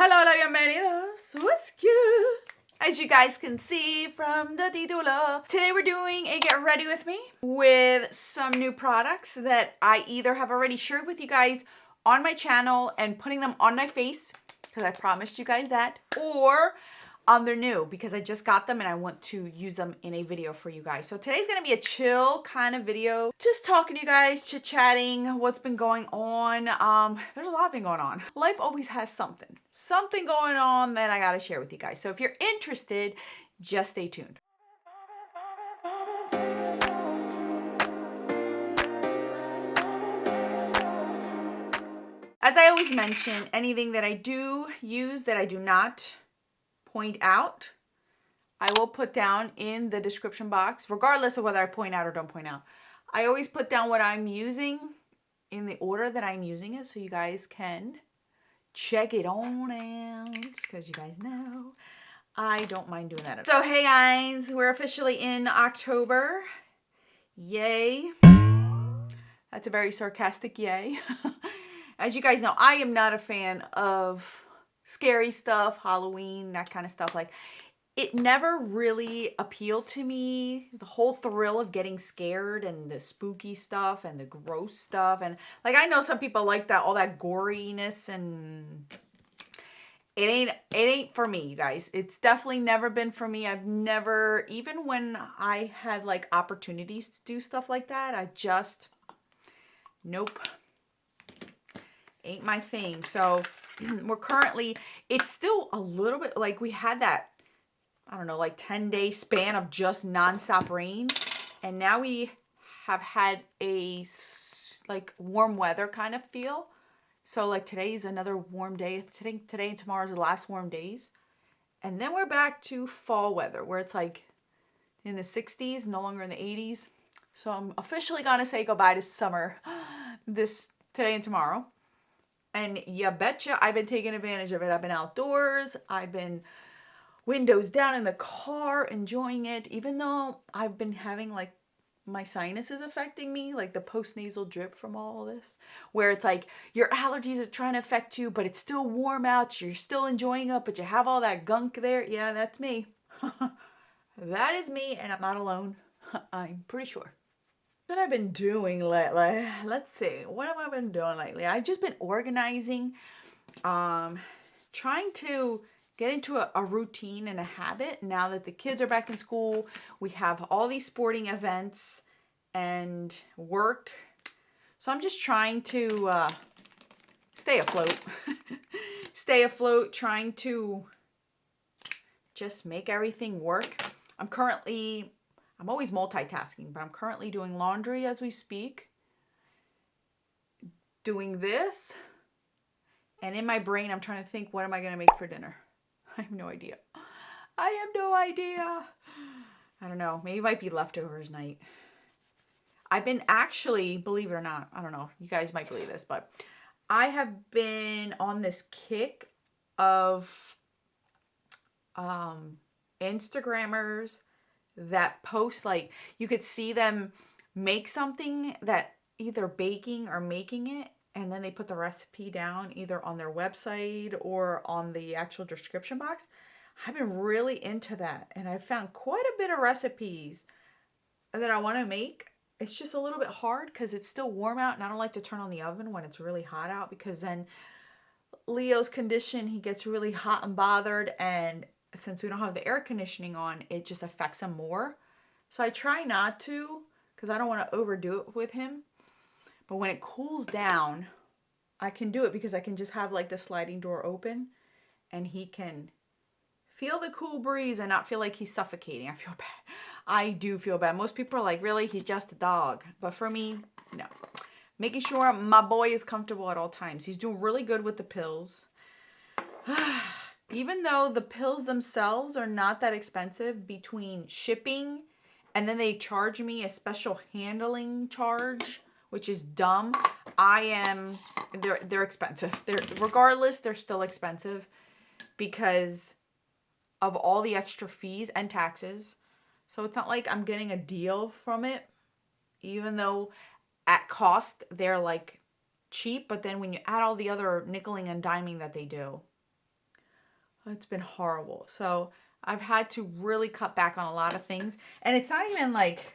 Hola, hola, bienvenidos. What's cute? As you guys can see from the título, today we're doing a get ready with me with some new products that I either have already shared with you guys on my channel and putting them on my face because I promised you guys that, or they're new because I just got them and I want to use them in a video for you guys. So today's going to be a chill kind of video, just talking to you guys, chit-chatting, what's been going on. There's a lot been going on. Life always has something going on that I got to share with you guys. So if you're interested, just stay tuned. As I always mention, anything that I do use that I do not point out, I will put down in the description box, regardless of whether I point out or don't point out. I always put down what I'm using in the order that I'm using it so you guys can check it on out, because you guys know I don't mind doing that. So hey guys, we're officially in October. Yay. That's a very sarcastic yay. As you guys know, I am not a fan of scary stuff, Halloween, that kind of stuff. Like, it never really appealed to me, the whole thrill of getting scared and the spooky stuff and the gross stuff. And like, I know some people like that, all that goriness, and it ain't for me, you guys. It's definitely never been for me. I've never, even when I had like opportunities to do stuff like that, I just, nope, ain't my thing. So we're currently, it's still a little bit like we had that, I don't know, like 10-day span of just nonstop rain. And now we have had a like warm weather kind of feel. So like today's another warm day. Today and tomorrow are the last warm days. And then we're back to fall weather where it's like in the 60s, no longer in the 80s. So I'm officially going to say goodbye to summer today and tomorrow. And you betcha I've been taking advantage of it. I've been outdoors. I've been windows down in the car, enjoying it, even though I've been having like my sinuses affecting me, like the post-nasal drip from all this, where it's like your allergies are trying to affect you, but it's still warm out, so you're still enjoying it, but you have all that gunk there. Yeah, that's me. That is me, and I'm not alone. I'm pretty sure. What I've been doing lately, let's see, what have I been doing lately? I've just been organizing, trying to get into a routine and a habit now that the kids are back in school. We have all these sporting events and work. So I'm just trying to stay afloat. Stay afloat, trying to just make everything work. I'm always multitasking, but I'm currently doing laundry as we speak. Doing this. And in my brain, I'm trying to think, what am I going to make for dinner? I have no idea. I have no idea. I don't know. Maybe it might be leftovers night. I've been actually, believe it or not, I don't know. You guys might believe this, but I have been on this kick of Instagrammers that post, like, you could see them make something that either baking or making it, and then they put the recipe down either on their website or on the actual description box. I've been really into that, and I've found quite a bit of recipes that I want to make. It's just a little bit hard because it's still warm out, and I don't like to turn on the oven when it's really hot out, because then Leo's condition, he gets really hot and bothered, and since we don't have the air conditioning on, it just affects him more. So I try not to, because I don't want to overdo it with him. But when it cools down, I can do it because I can just have like the sliding door open and he can feel the cool breeze and not feel like he's suffocating. I feel bad. I do feel bad. Most people are like, really? He's just a dog. But for me, no. Making sure my boy is comfortable at all times. He's doing really good with the pills. Even though the pills themselves are not that expensive, between shipping and then they charge me a special handling charge, which is dumb. They're expensive. Regardless, they're still expensive because of all the extra fees and taxes. So it's not like I'm getting a deal from it, even though at cost they're like cheap. But then when you add all the other nickeling and diming that they do, It's been horrible. So I've had to really cut back on a lot of things. And it's not even like,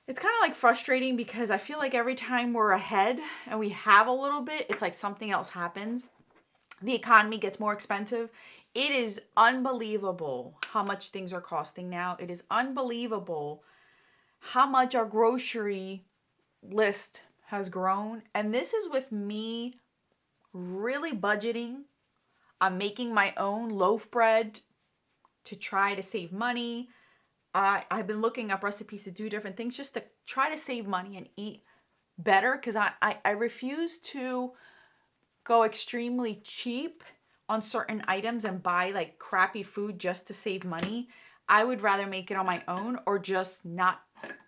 it's kind of like frustrating because I feel like every time we're ahead and we have a little bit, it's like something else happens. The economy gets more expensive. It is unbelievable how much things are costing now. It is unbelievable how much our grocery list has grown. And this is with me really budgeting. I'm making my own loaf bread to try to save money. I've been looking up recipes to do different things just to try to save money and eat better, because I refuse to go extremely cheap on certain items and buy like crappy food just to save money. I would rather make it on my own or just not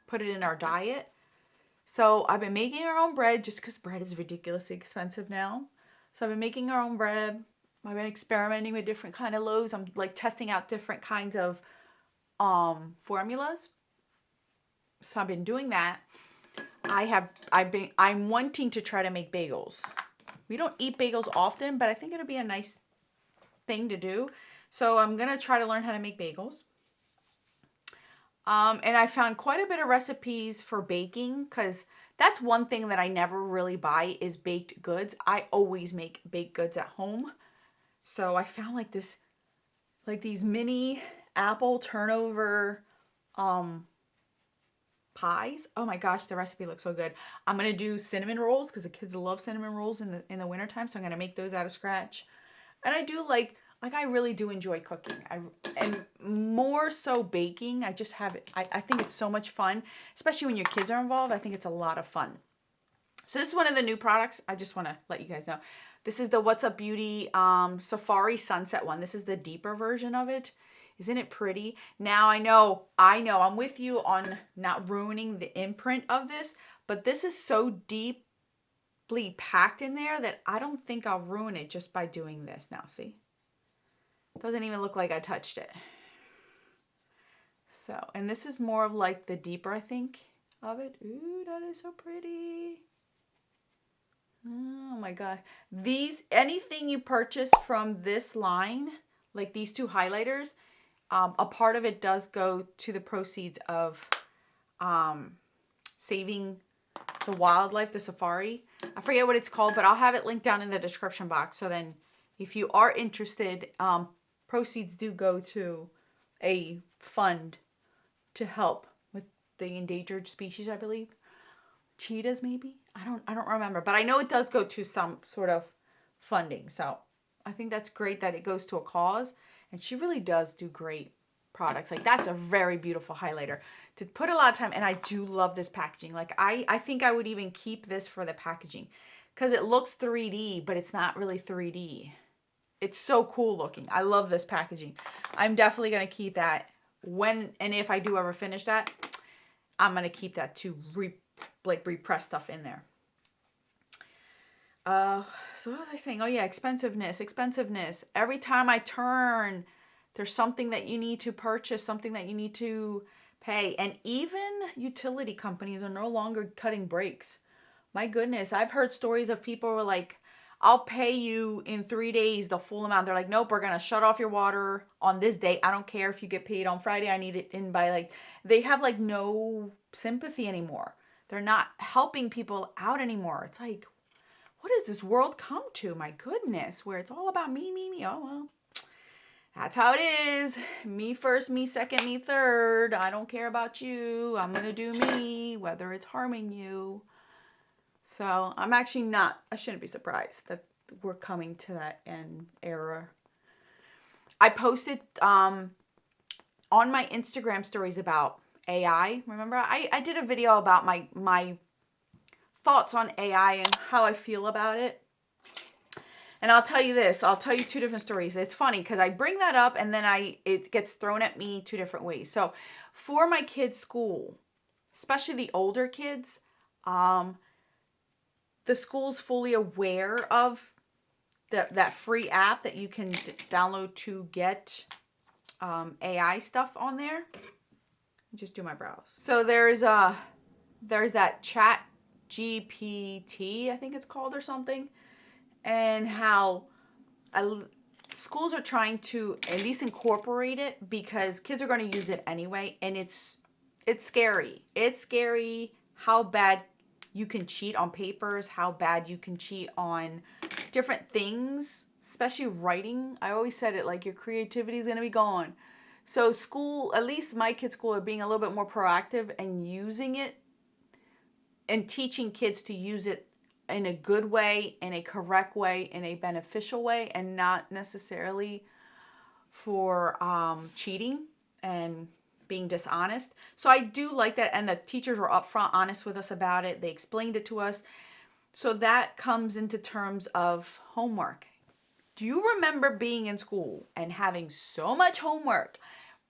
put it in our diet. So I've been making our own bread just because bread is ridiculously expensive now. So I've been making our own bread. I've been experimenting with different kind of loaves. I'm like testing out different kinds of formulas. So I've been doing that. I'm wanting to try to make bagels. We don't eat bagels often, but I think it'll be a nice thing to do. So I'm going to try to learn how to make bagels. And I found quite a bit of recipes for baking, because that's one thing that I never really buy is baked goods. I always make baked goods at home. So I found like these mini apple turnover pies. Oh my gosh, the recipe looks so good. I'm gonna do cinnamon rolls because the kids love cinnamon rolls in the wintertime. So I'm gonna make those out of scratch. And I do like I really do enjoy cooking. And more so baking. I just have it. I think it's so much fun, especially when your kids are involved. I think it's a lot of fun. So this is one of the new products. I just want to let you guys know. This is the What's Up Beauty Safari Sunset one. This is the deeper version of it. Isn't it pretty? Now I know, I'm with you on not ruining the imprint of this, but this is so deeply packed in there that I don't think I'll ruin it just by doing this. Now, see? Doesn't even look like I touched it. So, and this is more of like the deeper, I think, of it. Ooh, that is so pretty. Oh my God. Anything you purchase from this line, like these two highlighters, a part of it does go to the proceeds of saving the wildlife, the safari. I forget what it's called, but I'll have it linked down in the description box. So then if you are interested, proceeds do go to a fund to help with the endangered species, I believe. Cheetahs, maybe? I don't remember, but I know it does go to some sort of funding. So I think that's great that it goes to a cause. And she really does do great products. Like, that's a very beautiful highlighter to put a lot of time. And I do love this packaging. Like, I think I would even keep this for the packaging because it looks 3D, but it's not really 3D. It's so cool looking. I love this packaging. I'm definitely going to keep that when and if I do ever finish that. I'm going to keep that to repress stuff in there. So what was I saying? Oh yeah, expensiveness. Every time I turn, there's something that you need to purchase, something that you need to pay. And even utility companies are no longer cutting breaks. My goodness, I've heard stories of people who are like, I'll pay you in 3 days the full amount. They're like, nope, we're going to shut off your water on this day. I don't care if you get paid on Friday. I need it in by like, they have like no sympathy anymore. They're not helping people out anymore. It's like, what does this world come to? My goodness, where it's all about me. Oh, well, that's how it is. Me first, me second, me third. I don't care about you. I'm going to do me, whether it's harming you. So I'm actually not, I shouldn't be surprised that we're coming to that end era. I posted on my Instagram stories about AI. Remember, I did a video about my thoughts on AI and how I feel about it. And I'll tell you this, I'll tell you two different stories. It's funny because I bring that up and then it gets thrown at me two different ways. So for my kids' school, especially the older kids, the school's fully aware of that free app that you can download to get AI stuff on there. Just do my brows. So there's that Chat GPT, I think it's called, or something, and how schools are trying to at least incorporate it because kids are going to use it anyway, and it's scary. It's scary how bad you can cheat on papers, how bad you can cheat on different things, especially writing. I always said it, like, your creativity is going to be gone. So school, at least my kids' school, are being a little bit more proactive and using it and teaching kids to use it in a good way, in a correct way, in a beneficial way, and not necessarily for cheating and being dishonest. So I do like that, and the teachers were upfront honest with us about it. They explained it to us. So that comes into terms of homework. Do you remember being in school and having so much homework,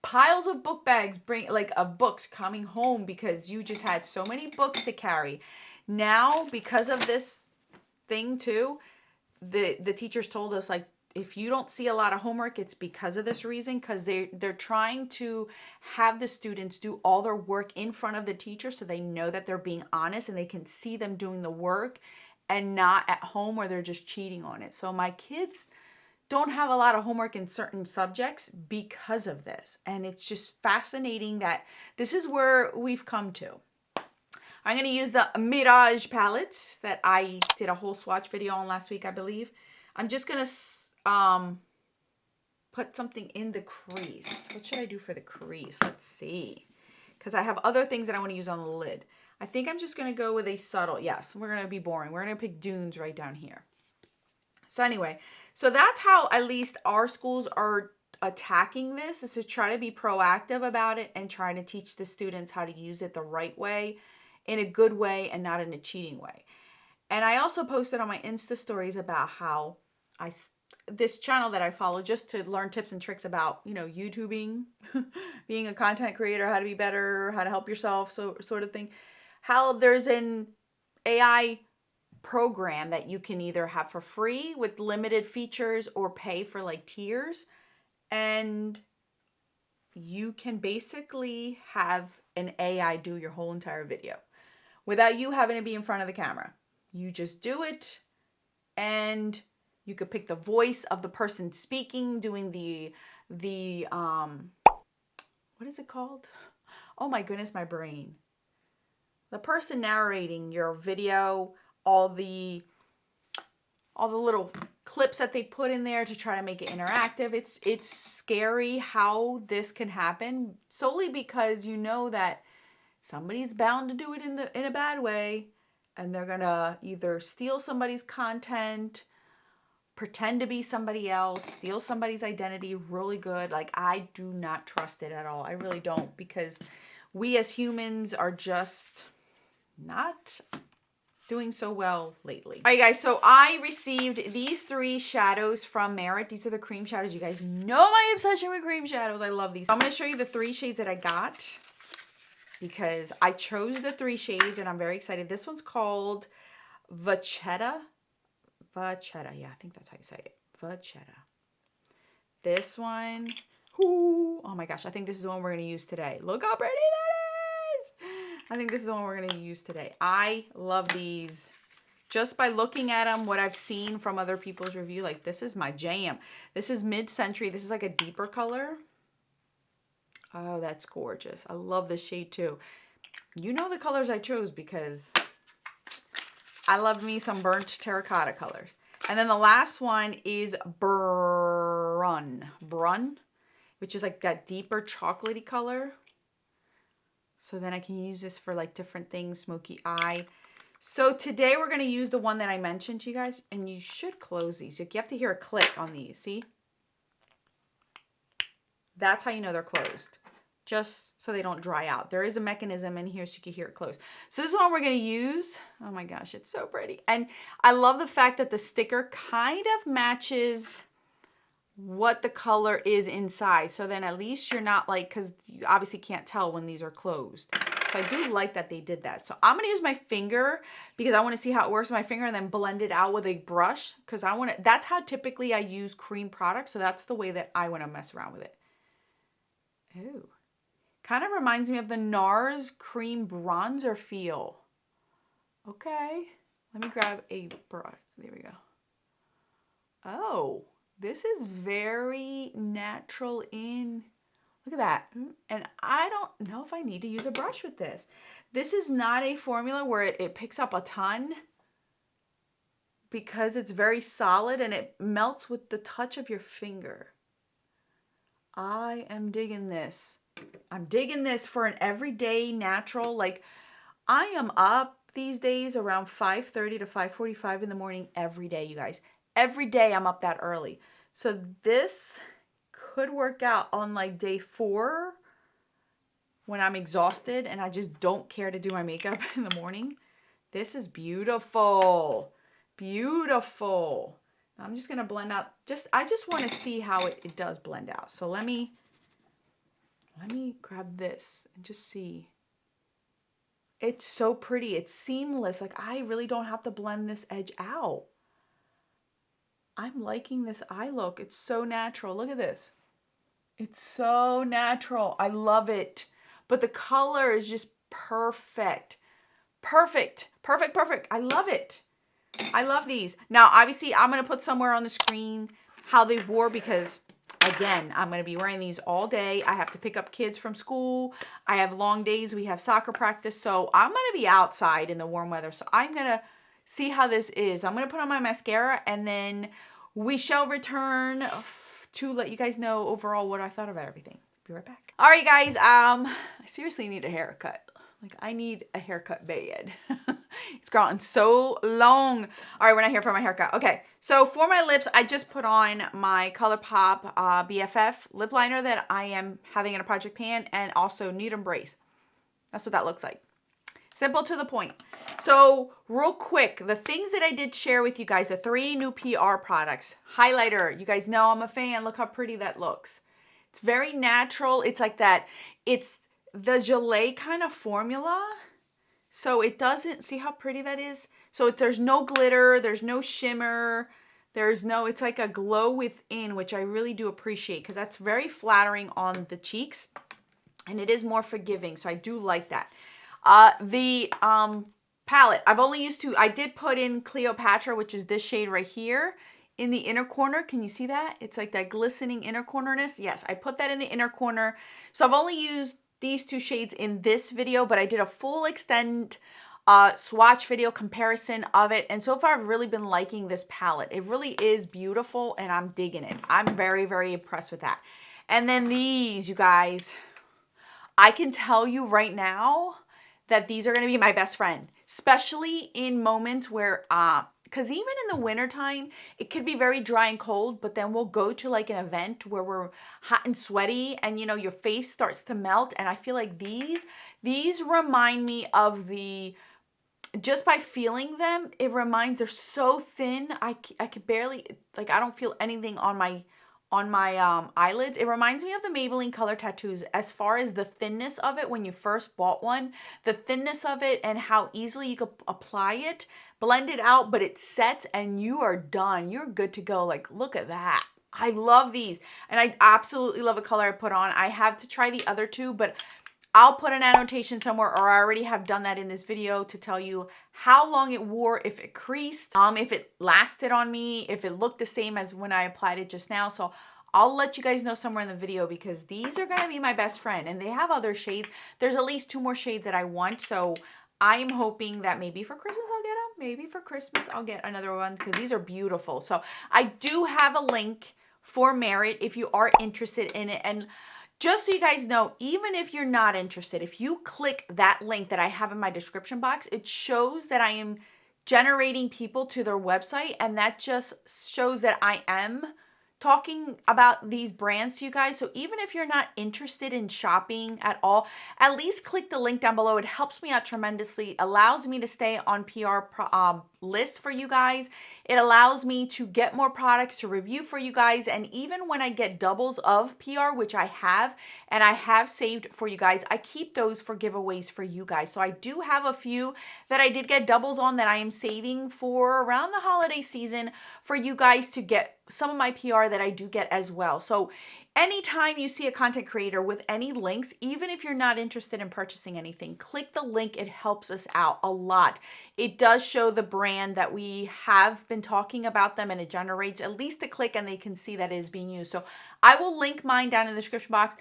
piles of book bags, of books coming home because you just had so many books to carry? Now, because of this thing too, the teachers told us, like, if you don't see a lot of homework, it's because of this reason, because they're trying to have the students do all their work in front of the teacher so they know that they're being honest and they can see them doing the work and not at home where they're just cheating on it. So my kids don't have a lot of homework in certain subjects because of this. And it's just fascinating that this is where we've come to. I'm going to use the Mirage palettes that I did a whole swatch video on last week, I believe. I'm just going to put something in the crease. What should I do for the crease? Let's see. Because I have other things that I want to use on the lid. I think I'm just going to go with a subtle. Yes, we're going to be boring. We're going to pick Dunes right down here. So anyway, so that's how at least our schools are attacking this, is to try to be proactive about it and try to teach the students how to use it the right way, in a good way, and not in a cheating way. And I also posted on my Insta stories about how this channel that I follow, just to learn tips and tricks about, YouTubing, being a content creator, how to be better, how to help yourself, so sort of thing. How there's an AI program that you can either have for free with limited features or pay for like tiers, and you can basically have an AI do your whole entire video without you having to be in front of the camera. You just do it, and you could pick the voice of the person speaking, doing the what is it called? Oh my goodness, my brain. The person narrating your video, all the little clips that they put in there to try to make it interactive. It's scary how this can happen, solely because you know that somebody's bound to do it in a bad way, and they're gonna either steal somebody's content, pretend to be somebody else, steal somebody's identity really good. Like, I do not trust it at all. I really don't, because we as humans are just not doing so well lately. All right, guys, so I received these 3 shadows from Merit. These are the cream shadows. You guys know my obsession with cream shadows. I love these. I'm going to show you the 3 shades that I got, because I chose the 3 shades and I'm very excited. This one's called Vachetta. Yeah, I think that's how you say it. Vachetta. This one, oh my gosh, I think this is the one we're going to use today. Look how pretty that is. I think this is the one we're going to use today. I love these. Just by looking at them, what I've seen from other people's review, like, this is my jam. This is mid-century. This is like a deeper color. Oh, that's gorgeous. I love this shade too. You know the colors I chose because I love me some burnt terracotta colors. And then the last one is Brun, which is like that deeper chocolatey color. So then I can use this for like different things, smoky eye. So today we're going to use the one that I mentioned to you guys, and you should close these. You have to hear a click on these, see? That's how you know they're closed, just so they don't dry out. There is a mechanism in here so you can hear it close. So this is what we're going to use. Oh my gosh, it's so pretty. And I love the fact that the sticker kind of matches what the color is inside. So then at least you're not like, because you obviously can't tell when these are closed. So I do like that they did that. So I'm going to use my finger because I want to see how it works with my finger, and then blend it out with a brush, because I want to, that's how typically I use cream products. So that's the way that I want to mess around with it. Ooh. Kind of reminds me of the NARS cream bronzer feel. Okay. Let me grab a brush. There we go. Oh, This is very natural in, look at that. And I don't know if I need to use a brush with this. This is not a formula where it picks up a ton, because it's very solid and it melts with the touch of your finger. I am digging this. I'm digging this for an everyday natural. Like, I am up these days around 5:30 to 5:45 in the morning every day, you guys. Every day I'm up that early. So this could work out on like day 4 when I'm exhausted and I just don't care to do my makeup in the morning. This is beautiful. Beautiful. I'm just going to blend out. I just want to see how it does blend out. So let me grab this and just see. It's so pretty. It's seamless. Like, I really don't have to blend this edge out. I'm liking this eye look. It's so natural. Look at this. It's so natural. I love it. But the color is just perfect. Perfect. Perfect. Perfect. I love it. I love these. Now, obviously, I'm going to put somewhere on the screen how they wore, because, again, I'm going to be wearing these all day. I have to pick up kids from school. I have long days. We have soccer practice. So I'm going to be outside in the warm weather. So I'm going to see how this is. I'm going to put on my mascara, and then we shall return to let you guys know overall what I thought about everything. Be right back. All right, guys. I seriously need a haircut. Like, I need a haircut bad. It's gotten so long. All right, we're not here for my haircut. Okay, so for my lips, I just put on my ColourPop BFF lip liner that I am having in a project pan, and also Nude Embrace. That's what that looks like. Simple, to the point. So real quick, the things that I did share with you guys, the 3 new PR products. Highlighter, you guys know I'm a fan. Look how pretty that looks. It's very natural. It's like that. It's the gelée kind of formula. So it doesn't, see how pretty that is? So there's no glitter, there's no shimmer, it's like a glow within, which I really do appreciate, because that's very flattering on the cheeks, and it is more forgiving. So I do like that. The palette, I've only used 2. I did put in Cleopatra, which is this shade right here in the inner corner. Can you see that? It's like that glistening inner cornerness. Yes, I put that in the inner corner. So I've only used these 2 shades in this video, but I did a full extend swatch video comparison of it. And so far, I've really been liking this palette. It really is beautiful, and I'm digging it. I'm very, very impressed with that. And then these, you guys, I can tell you right now that these are going to be my best friend, especially in moments where, because even in the wintertime, it could be very dry and cold, but then we'll go to like an event where we're hot and sweaty, and, you know, your face starts to melt. And I feel like these remind me of just by feeling them, it reminds, they're so thin. I could barely, like, I don't feel anything on my eyelids. It reminds me of the Maybelline Color Tattoos as far as the thinness of it when you first bought one, the thinness of it and how easily you could apply it, blend it out, but it sets and you are done. You're good to go. Like, look at that. I love these, and I absolutely love the color I put on. I have to try the other 2, but I'll put an annotation somewhere, or I already have done that in this video, to tell you how long it wore, if it creased, if it lasted on me, if it looked the same as when I applied it just now. So I'll let you guys know somewhere in the video, because these are going to be my best friend, and they have other shades. There's at least 2 more shades that I want. So I'm hoping that maybe for Christmas I'll get them. Maybe for Christmas I'll get another one, because these are beautiful. So I do have a link for Merit if you are interested in it. And just so you guys know, even if you're not interested, if you click that link that I have in my description box, it shows that I am generating people to their website, and that just shows that I am talking about these brands to you guys. So even if you're not interested in shopping at all, at least click the link down below. It helps me out tremendously, allows me to stay on PR lists for you guys. It allows me to get more products to review for you guys. And even when I get doubles of PR, which I have, and I have saved for you guys, I keep those for giveaways for you guys. So I do have a few that I did get doubles on that I am saving for around the holiday season for you guys to get some of my PR that I do get as well. So anytime you see a content creator with any links, even if you're not interested in purchasing anything, click the link. It helps us out a lot. It does show the brand brand that we have been talking about them, and it generates at least a click and they can see that it is being used. So I will link mine down in the description box.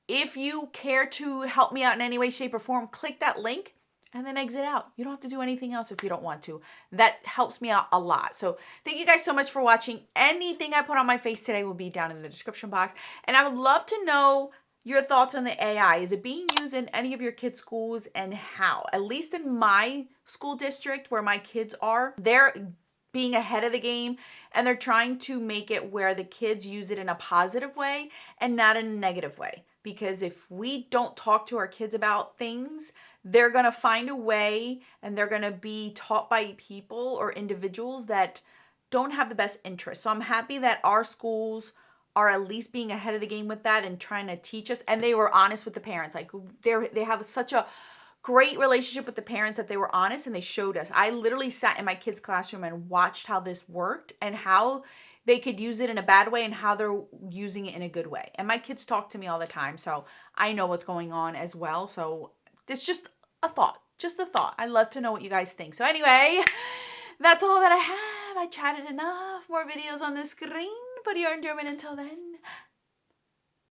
If you care to help me out in any way, shape, or form, click that link and then exit out. You don't have to do anything else if you don't want to. That helps me out a lot. So thank you guys so much for watching. Anything I put on my face today will be down in the description box. And I would love to know your thoughts on the AI. Is it being used in any of your kids' schools, and how? At least in my school district where my kids are, they're being ahead of the game, and they're trying to make it where the kids use it in a positive way and not in a negative way. Because if we don't talk to our kids about things, they're going to find a way, and they're going to be taught by people or individuals that don't have the best interest. So I'm happy that our schools are at least being ahead of the game with that and trying to teach us. And they were honest with the parents. Like they have such a great relationship with the parents that they were honest and they showed us. I literally sat in my kids' classroom and watched how this worked and how they could use it in a bad way and how they're using it in a good way. And my kids talk to me all the time, so I know what's going on as well. So it's just a thought. Just a thought. I'd love to know what you guys think. So anyway, that's all that I have. I chatted enough. More videos on the screen. But you're in German until then.